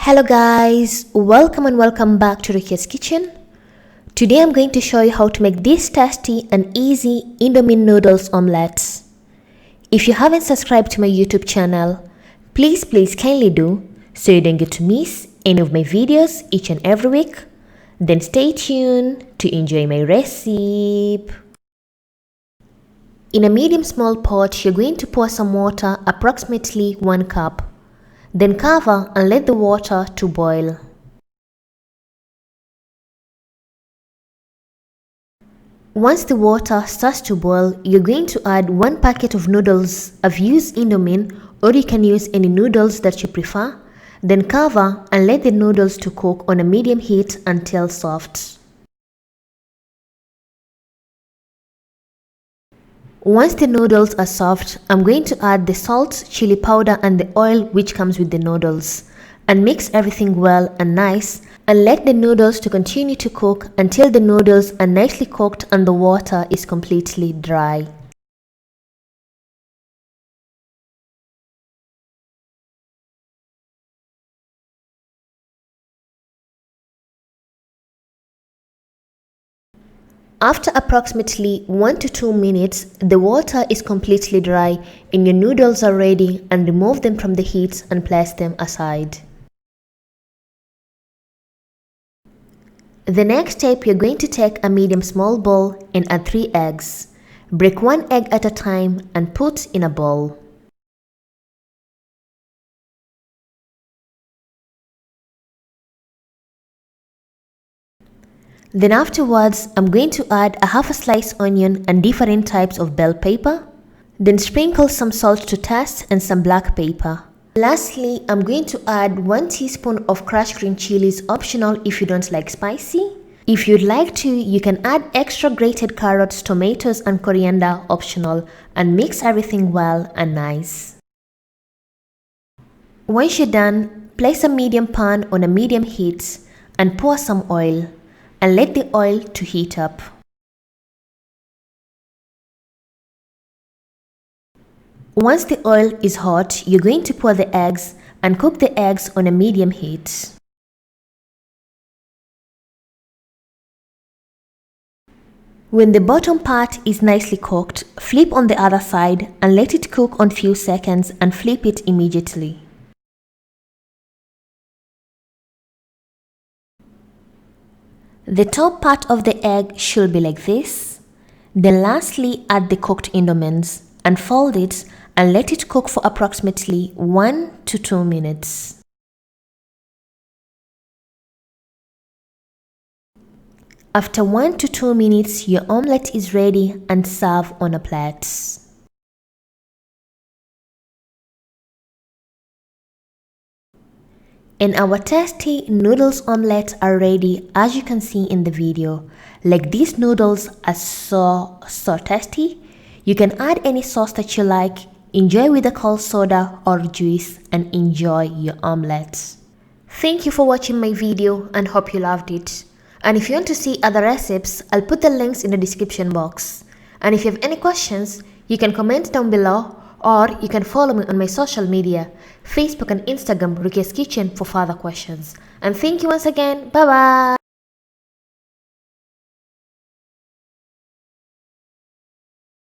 Hello guys, welcome and welcome back to Rukia's kitchen. Today I'm going to show you how to make this tasty and easy Indomine noodles omelette. If you haven't subscribed to my YouTube channel, please kindly do so you don't get to miss any of my videos each and every week. Then stay tuned to enjoy my recipe. In a medium small pot, you're going to pour some water, approximately 1 cup. Then cover and let the water to boil. Once the water starts to boil, you're going to add 1 packet of noodles. I've used Indomine, or you can use any noodles that you prefer. Then cover and let the noodles to cook on a medium heat until soft. Once the noodles are soft, I'm going to add the salt, chili powder and the oil which comes with the noodles, and mix everything well and nice, and let the noodles to continue to cook until the noodles are nicely cooked and the water is completely dry. After approximately 1 to 2 minutes, the water is completely dry and your noodles are ready, and remove them from the heat and place them aside. The next step, you're going to take a medium small bowl and add 3 eggs. Break 1 egg at a time and put in a bowl. Then afterwards, I'm going to add a half a sliced onion and different types of bell pepper. Then sprinkle some salt to taste and some black pepper. Lastly, I'm going to add 1 teaspoon of crushed green chilies, optional if you don't like spicy. If you'd like to, you can add extra grated carrots, tomatoes and coriander, optional, and mix everything well and nice. Once you're done, place a medium pan on a medium heat and pour some oil. And let the oil to heat up. Once the oil is hot, you're going to pour the eggs and cook the eggs on a medium heat. When the bottom part is nicely cooked, flip on the other side and let it cook on few seconds and flip it immediately. The top part of the egg should be like this. Then lastly, add the cooked Indomines and fold it and let it cook for approximately 1 to 2 minutes. After 1 to 2 minutes, your omelette is ready and serve on a plate. And our tasty noodles omelette are ready, as you can see in the video. Like, these noodles are so tasty. You can add any sauce that you like, enjoy with a cold soda or juice, and enjoy your omelette. Thank you for watching my video and hope you loved it. And if you want to see other recipes, I'll put the links in the description box. And if you have any questions, you can comment down below, or you can follow me on my social media, Facebook and Instagram, Rukia's Kitchen, for further questions. And thank you once again. Bye bye.